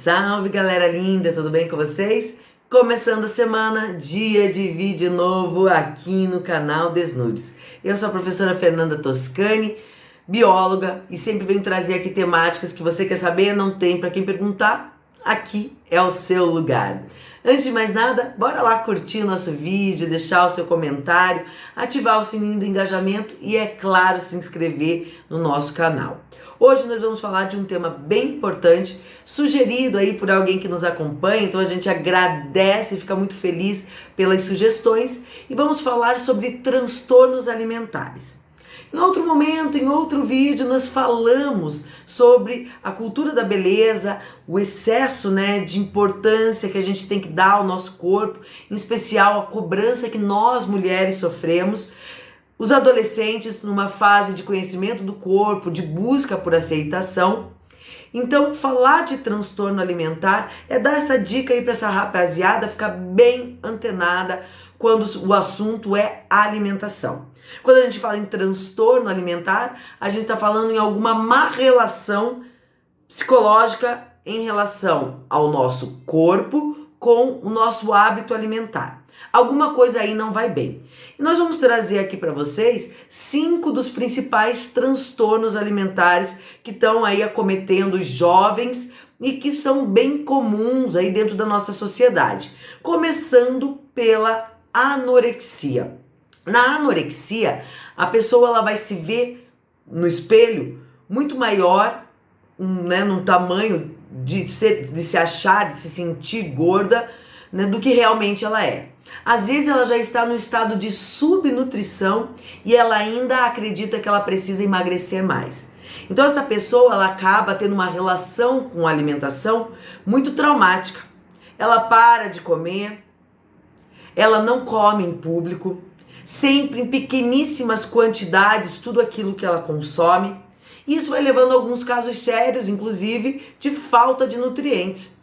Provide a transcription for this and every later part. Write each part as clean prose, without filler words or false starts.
salve galera linda, tudo bem com vocês? Começando a semana, dia de vídeo novo aqui no canal Desnudes. Eu sou a professora Fernanda Toscani, bióloga, e sempre venho trazer aqui temáticas que você quer saber, não tem para quem perguntar, aqui é o seu lugar. Antes de mais nada, bora lá curtir o nosso vídeo, deixar o seu comentário, ativar o sininho do engajamento e, é claro, se inscrever no nosso canal. Hoje nós vamos falar de um tema bem importante, sugerido aí por alguém que nos acompanha, então a gente agradece e fica muito feliz pelas sugestões, e vamos falar sobre transtornos alimentares. Em outro momento, em outro vídeo, nós falamos sobre a cultura da beleza, o excesso, de importância que a gente tem que dar ao nosso corpo, em especial a cobrança que nós mulheres sofremos, os adolescentes numa fase de conhecimento do corpo, de busca por aceitação. Então, falar de transtorno alimentar é dar essa dica aí para essa rapaziada ficar bem antenada quando o assunto é alimentação. Quando a gente fala em transtorno alimentar, a gente está falando em alguma má relação psicológica em relação ao nosso corpo com o nosso hábito alimentar. Alguma coisa aí não vai bem. E nós vamos trazer aqui para vocês 5 dos principais transtornos alimentares que estão aí acometendo os jovens e que são bem comuns aí dentro da nossa sociedade. Começando pela anorexia. Na anorexia, a pessoa ela vai se ver no espelho muito maior, num tamanho de se achar, de se sentir gorda, do que realmente ela é. Às vezes ela já está no estado de subnutrição e ela ainda acredita que ela precisa emagrecer mais. Então essa pessoa ela acaba tendo uma relação com a alimentação muito traumática. Ela para de comer, ela não come em público, sempre em pequeníssimas quantidades tudo aquilo que ela consome. Isso vai levando a alguns casos sérios, inclusive, de falta de nutrientes,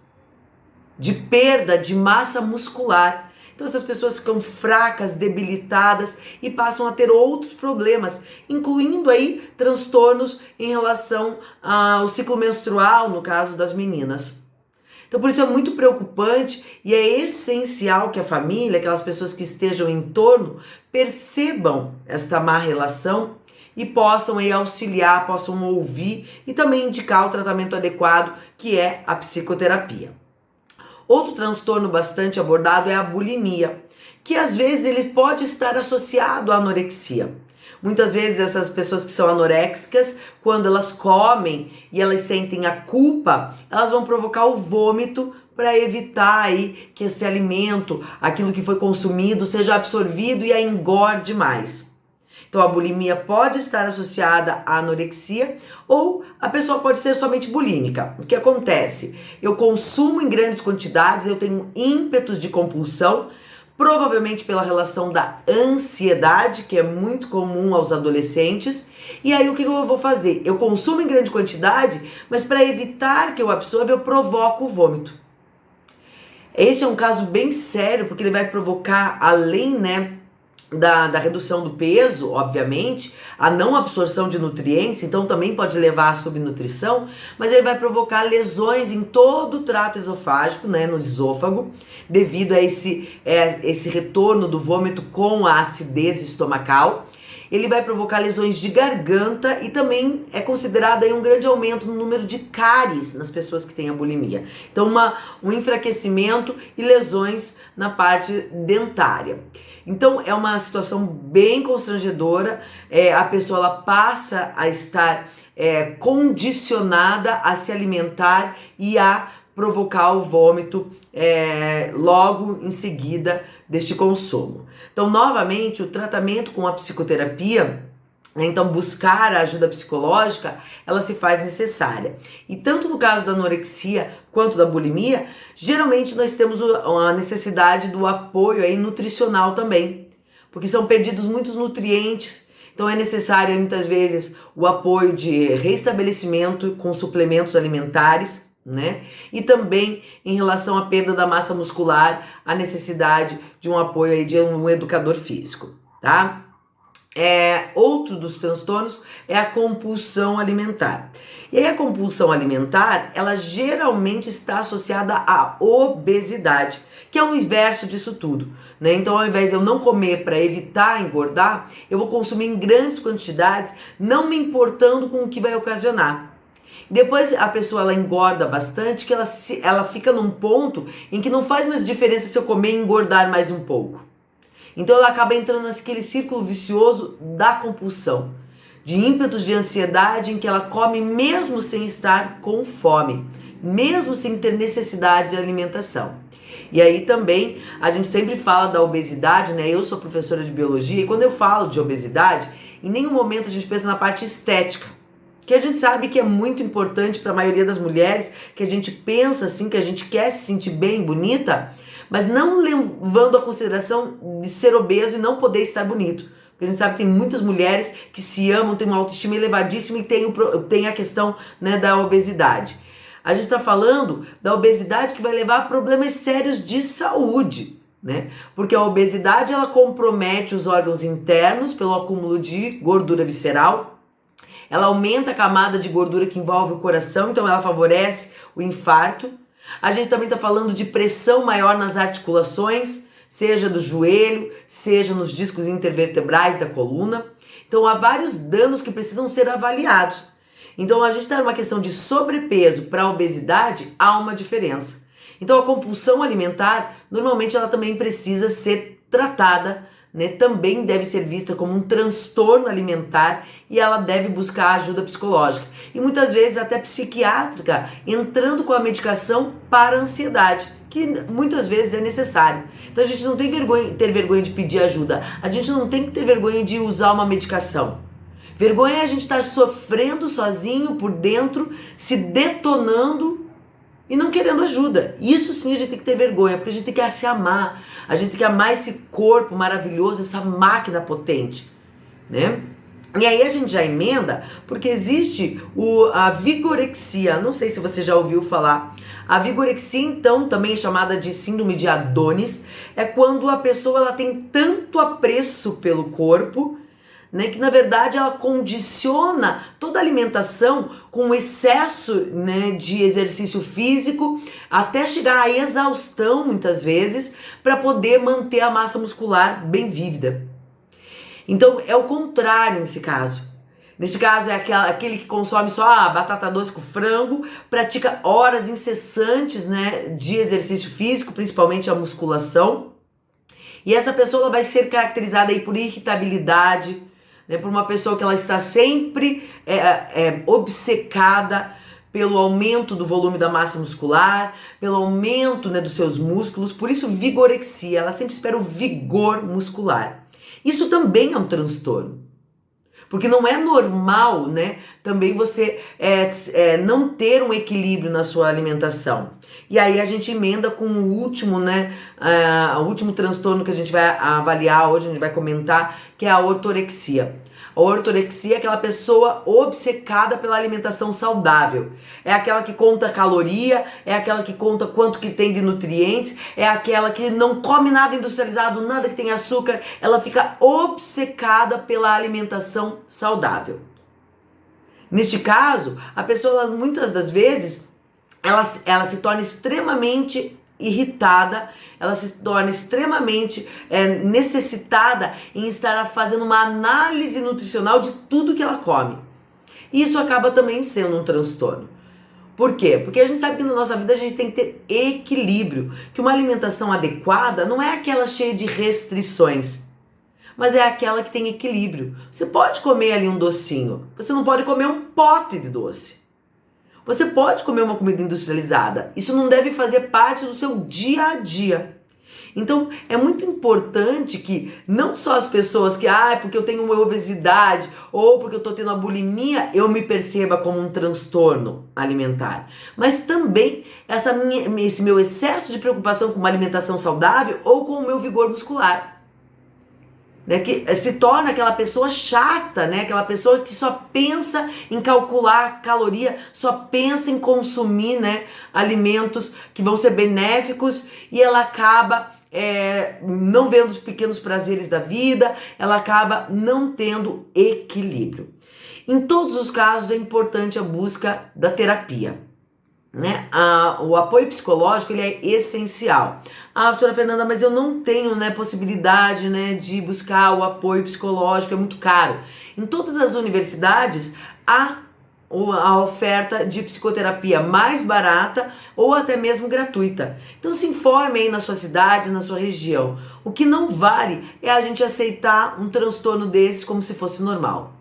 de perda de massa muscular. Então essas pessoas ficam fracas, debilitadas e passam a ter outros problemas, incluindo aí transtornos em relação ao ciclo menstrual, no caso das meninas. Então por isso é muito preocupante e é essencial que a família, aquelas pessoas que estejam em torno, percebam esta má relação e possam aí auxiliar, possam ouvir e também indicar o tratamento adequado, que é a psicoterapia. Outro transtorno bastante abordado é a bulimia, que às vezes ele pode estar associado à anorexia. Muitas vezes essas pessoas que são anoréxicas, quando elas comem e elas sentem a culpa, elas vão provocar o vômito para evitar aí que esse alimento, aquilo que foi consumido, seja absorvido e a engorde mais. Então a bulimia pode estar associada à anorexia ou a pessoa pode ser somente bulímica. O que acontece? Eu consumo em grandes quantidades, eu tenho ímpetos de compulsão, provavelmente pela relação da ansiedade, que é muito comum aos adolescentes. E aí o que eu vou fazer? Eu consumo em grande quantidade, mas para evitar que eu absorva, eu provoco o vômito. Esse é um caso bem sério, porque ele vai provocar, além, da redução do peso, obviamente, a não absorção de nutrientes, então também pode levar à subnutrição, mas ele vai provocar lesões em todo o trato esofágico, no esôfago, devido a esse retorno do vômito com a acidez estomacal. Ele vai provocar lesões de garganta e também é considerado aí um grande aumento no número de cáries nas pessoas que têm a bulimia. Então um enfraquecimento e lesões na parte dentária. Então é uma situação bem constrangedora, a pessoa ela passa a estar condicionada a se alimentar e a provocar o vômito logo em seguida deste consumo. Então, novamente, o tratamento com a psicoterapia, então buscar a ajuda psicológica, ela se faz necessária. E tanto no caso da anorexia quanto da bulimia, geralmente nós temos a necessidade do apoio aí nutricional também, porque são perdidos muitos nutrientes. Então é necessário muitas vezes o apoio de restabelecimento com suplementos alimentares, E também em relação à perda da massa muscular, a necessidade de um apoio aí de um educador físico, tá? Outro dos transtornos é a compulsão alimentar. E aí a compulsão alimentar, ela geralmente está associada à obesidade, que é o inverso disso tudo, né? Então, ao invés de eu não comer para evitar engordar, eu vou consumir em grandes quantidades, não me importando com o que vai ocasionar. Depois a pessoa ela engorda bastante, que ela fica num ponto em que não faz mais diferença se eu comer e engordar mais um pouco. Então ela acaba entrando naquele círculo vicioso da compulsão, de ímpetos de ansiedade em que ela come mesmo sem estar com fome, mesmo sem ter necessidade de alimentação. E aí também a gente sempre fala da obesidade, né? Eu sou professora de biologia e quando eu falo de obesidade, em nenhum momento a gente pensa na parte estética, que a gente sabe que é muito importante para a maioria das mulheres, que a gente pensa assim, que a gente quer se sentir bem, bonita, mas não levando a consideração de ser obeso e não poder estar bonito. Porque a gente sabe que tem muitas mulheres que se amam, têm uma autoestima elevadíssima e tem a questão, né, da obesidade. A gente está falando da obesidade que vai levar a problemas sérios de saúde, né? Porque a obesidade ela compromete os órgãos internos pelo acúmulo de gordura visceral. Ela aumenta a camada de gordura que envolve o coração, então ela favorece o infarto. A gente também está falando de pressão maior nas articulações, seja do joelho, seja nos discos intervertebrais da coluna. Então há vários danos que precisam ser avaliados. Então a gente está numa questão de sobrepeso para a obesidade, há uma diferença. Então a compulsão alimentar, normalmente ela também precisa ser tratada, né? Também deve ser vista como um transtorno alimentar e ela deve buscar ajuda psicológica. E muitas vezes até psiquiátrica, entrando com a medicação para a ansiedade, que muitas vezes é necessário. Então a gente não tem ter vergonha de pedir ajuda, a gente não tem que ter vergonha de usar uma medicação. Vergonha é a gente estar sofrendo sozinho por dentro, se detonando e não querendo ajuda. Isso sim a gente tem que ter vergonha, porque a gente tem que se amar, a gente tem que amar esse corpo maravilhoso, essa máquina potente, né? E aí a gente já emenda, porque existe a vigorexia, não sei se você já ouviu falar. A vigorexia, então, também chamada de síndrome de Adonis, é quando a pessoa ela tem tanto apreço pelo corpo, né, que na verdade ela condiciona toda a alimentação com excesso, né, de exercício físico, até chegar à exaustão muitas vezes, para poder manter a massa muscular bem vívida. Então é o contrário nesse caso. Nesse caso é aquele que consome só a batata doce com frango, pratica horas incessantes, né, de exercício físico, principalmente a musculação. E essa pessoa ela vai ser caracterizada aí por irritabilidade, né, por uma pessoa que ela está sempre obcecada pelo aumento do volume da massa muscular, pelo aumento, né, dos seus músculos, por isso vigorexia, ela sempre espera o vigor muscular. Isso também é um transtorno, porque não é normal, né, também você não ter um equilíbrio na sua alimentação. E aí a gente emenda com o último, né, o último transtorno que a gente vai avaliar hoje, a gente vai comentar, que é a ortorexia. A ortorexia é aquela pessoa obcecada pela alimentação saudável. É aquela que conta caloria, é aquela que conta quanto que tem de nutrientes, é aquela que não come nada industrializado, nada que tem açúcar. Ela fica obcecada pela alimentação saudável. Neste caso, a pessoa muitas das vezes ela se torna extremamente irritada, ela se torna extremamente necessitada em estar fazendo uma análise nutricional de tudo que ela come. E isso acaba também sendo um transtorno. Por quê? Porque a gente sabe que na nossa vida a gente tem que ter equilíbrio, que uma alimentação adequada não é aquela cheia de restrições, mas é aquela que tem equilíbrio. Você pode comer ali um docinho, você não pode comer um pote de doce. Você pode comer uma comida industrializada. Isso não deve fazer parte do seu dia a dia. Então, é muito importante que não só as pessoas que, porque eu tenho uma obesidade ou porque eu estou tendo uma bulimia, eu me perceba como um transtorno alimentar. Mas também esse meu excesso de preocupação com uma alimentação saudável ou com o meu vigor muscular. Né, que se torna aquela pessoa chata, né, aquela pessoa que só pensa em calcular caloria, só pensa em consumir, né, alimentos que vão ser benéficos e ela acaba não vendo os pequenos prazeres da vida, ela acaba não tendo equilíbrio. Em todos os casos é importante a busca da terapia, né? O apoio psicológico ele é essencial. Professora Fernanda, mas eu não tenho, né, possibilidade, né, de buscar o apoio psicológico, é muito caro. Em todas as universidades há a oferta de psicoterapia mais barata ou até mesmo gratuita. Então se informe aí na sua cidade, na sua região. O que não vale é a gente aceitar um transtorno desses como se fosse normal.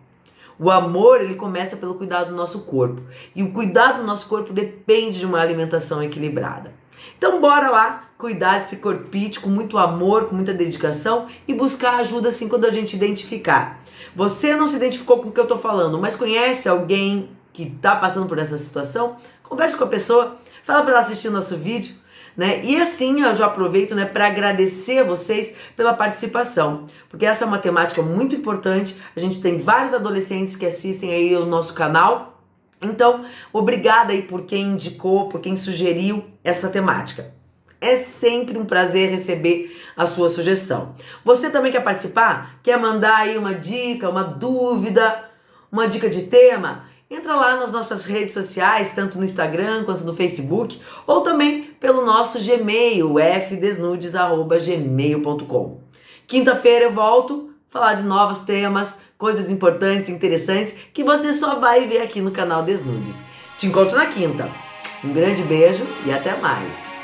O amor, ele começa pelo cuidado do nosso corpo. E o cuidado do nosso corpo depende de uma alimentação equilibrada. Então bora lá cuidar desse corpite com muito amor, com muita dedicação e buscar ajuda assim quando a gente identificar. Você não se identificou com o que eu tô falando, mas conhece alguém que tá passando por essa situação? Converse com a pessoa, fala para ela assistir nosso vídeo, né? E assim eu já aproveito, né, para agradecer a vocês pela participação, porque essa é uma temática muito importante. A gente tem vários adolescentes que assistem aí o nosso canal, então obrigada aí por quem indicou, por quem sugeriu essa temática. É sempre um prazer receber a sua sugestão. Você também quer participar? Quer mandar aí uma dica, uma dúvida, uma dica de tema? Entra lá nas nossas redes sociais, tanto no Instagram quanto no Facebook, ou também pelo nosso Gmail, fdesnudes@gmail.com. Quinta-feira eu volto a falar de novos temas, coisas importantes e interessantes que você só vai ver aqui no canal Desnudes. Te encontro na quinta. Um grande beijo e até mais!